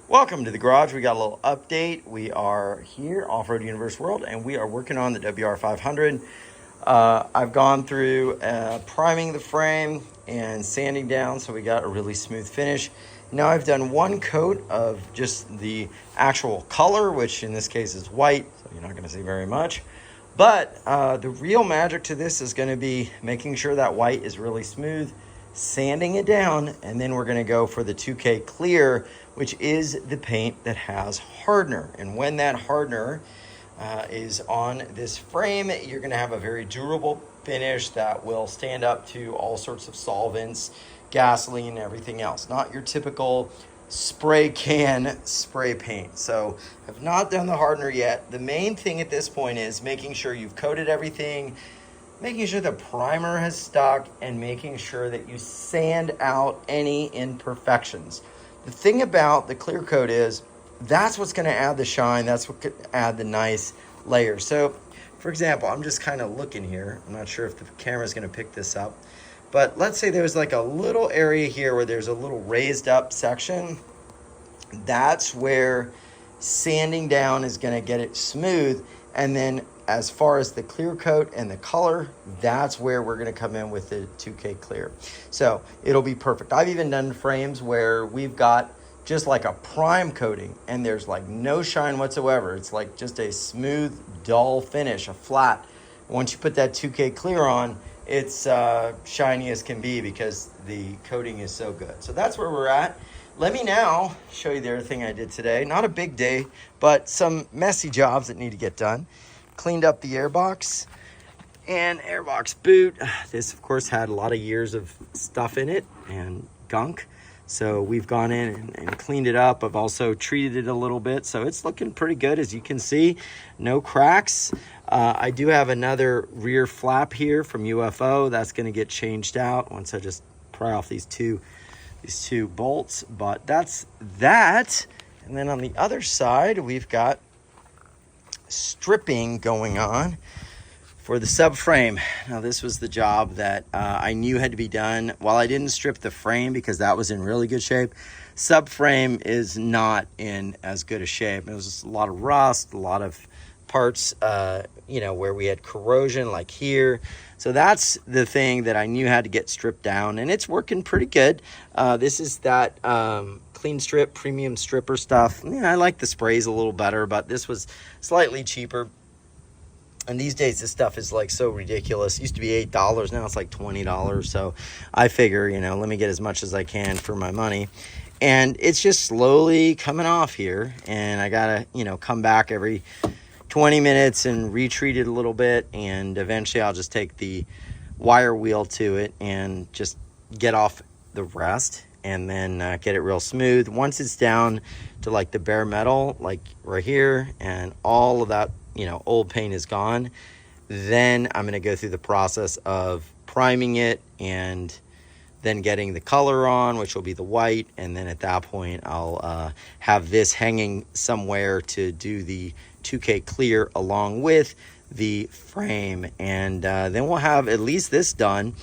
Welcome to the garage. We got a little update. We are here, Off-Road Universe World, and we are working on the WR500. I've gone through priming the frame and sanding down, so we got a really smooth finish. Now I've done one coat of just the actual color, which in this case is white, so you're not going to see very much. But the real magic to this is going to be making sure that white is really smooth, sanding it down, and then we're going to go for the 2K clear, which is the paint that has hardener. And when that hardener is on this frame, you're going to have a very durable finish that will stand up to all sorts of solvents, gasoline, and everything else. Not your typical spray can spray paint. So I've not done the hardener yet. The main thing at this point is making sure you've coated everything, making sure the primer has stuck, and making sure that you sand out any imperfections. The thing about the clear coat is that's what's going to add the shine. That's what could add the nice layer. So, for example, I'm just kind of looking here. I'm not sure if the camera is going to pick this up. But let's say there's like a little area here where there's a little raised up section. That's where sanding down is going to get it smooth. And then as far as the clear coat and the color, that's where we're going to come in with the 2K clear. So it'll be perfect. I've even done frames where we've got just like a prime coating and there's like no shine whatsoever. It's like just a smooth, dull finish, a flat. Once you put that 2K clear on, it's shiny as can be because the coating is so good. So that's where we're at. Let me now show you the other thing I did today. Not a big day, but some messy jobs that need to get done. Cleaned up the airbox and airbox boot. This, of course, had a lot of years of stuff in it and gunk. So we've gone in and cleaned it up. I've also treated it a little bit. So it's looking pretty good, as you can see. No cracks. I do have another rear flap here from UFO. That's going to get changed out once I just pry off these two bolts. But that's that. And then on the other side, we've got stripping going on for the subframe. Now this was the job that I knew had to be done. While I didn't strip the frame because that was in really good shape, subframe is not in as good a shape. It was just a lot of rust, a lot of parts where we had corrosion, like here. So that's the thing that I knew had to get stripped down, and it's working pretty good. This is that clean strip, premium stripper stuff. Yeah, I like the sprays a little better, but this was slightly cheaper. And these days, this stuff is like so ridiculous. It used to be $8, now it's like $20. So I figure, let me get as much as I can for my money. And it's just slowly coming off here. And I gotta, come back every 20 minutes and retreat it a little bit. And eventually I'll just take the wire wheel to it and just get off the rest. And then get it real smooth. Once it's down to like the bare metal, like right here, and all of that, old paint is gone, then I'm going to go through the process of priming it and then getting the color on, which will be the white. And then at that point, I'll have this hanging somewhere to do the 2K clear along with the frame. And then we'll have at least this done.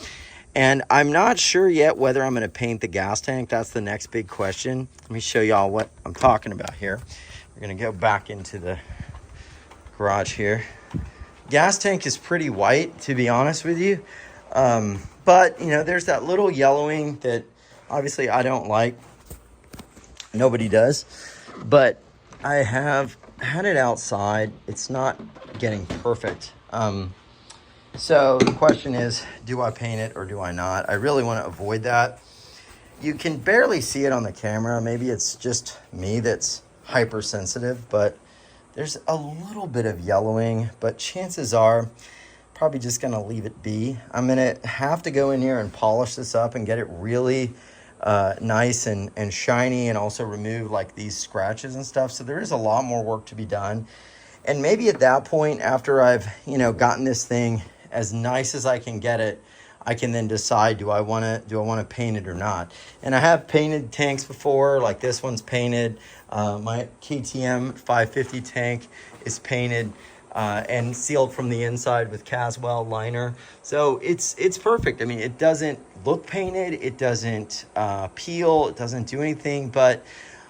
And I'm not sure yet whether I'm going to paint the gas tank. That's the next big question. Let me show y'all what I'm talking about here. We're going to go back into the garage here. Gas tank is pretty white, to be honest with you. But, there's that little yellowing that obviously I don't like. Nobody does. But I have had it outside. It's not getting perfect. So the question is, do I paint it or do I not? I really want to avoid that. You can barely see it on the camera. Maybe it's just me that's hypersensitive, but there's a little bit of yellowing, but chances are probably just going to leave it be. I'm going to have to go in here and polish this up and get it really nice and shiny, and also remove like these scratches and stuff. So there is a lot more work to be done. And maybe at that point, after I've, gotten this thing as nice as I can get it, I can then decide, do I want to paint it or not? And I have painted tanks before, like this one's painted. My KTM 550 tank is painted and sealed from the inside with Caswell liner. So it's perfect. I mean, it doesn't look painted, it doesn't peel, it doesn't do anything, but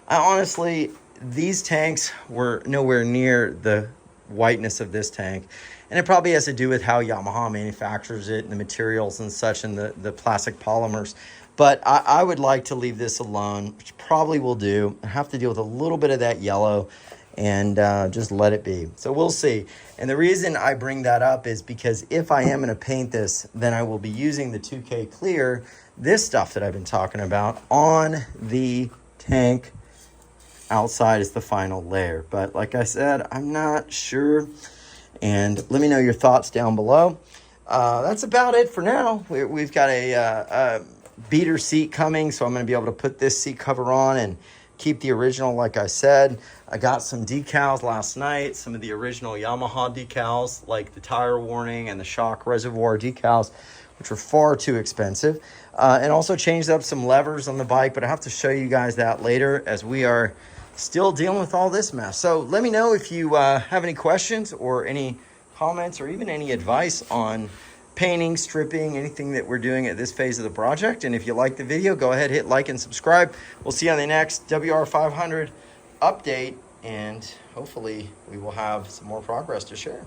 Honestly, these tanks were nowhere near the whiteness of this tank. And it probably has to do with how Yamaha manufactures it and the materials and such and the plastic polymers. But I would like to leave this alone, which probably will do. I have to deal with a little bit of that yellow and just let it be. So we'll see. And the reason I bring that up is because if I am going to paint this, then I will be using the 2K Clear, this stuff that I've been talking about, on the tank outside as the final layer. But like I said, I'm not sure. And let me know your thoughts down below. That's about it for now. We've got a beater seat coming, so I'm going to be able to put this seat cover on and keep the original like I said. I got some decals last night, some of the original Yamaha decals, like the tire warning and the shock reservoir decals, which were far too expensive. And also changed up some levers on the bike, but I have to show you guys that later as we are still dealing with all this mess. So let me know if you have any questions or any comments or even any advice on painting, stripping, anything that we're doing at this phase of the project. And if you like the video, go ahead, hit like and subscribe. We'll see you on the next WR500 update, and hopefully we will have some more progress to share.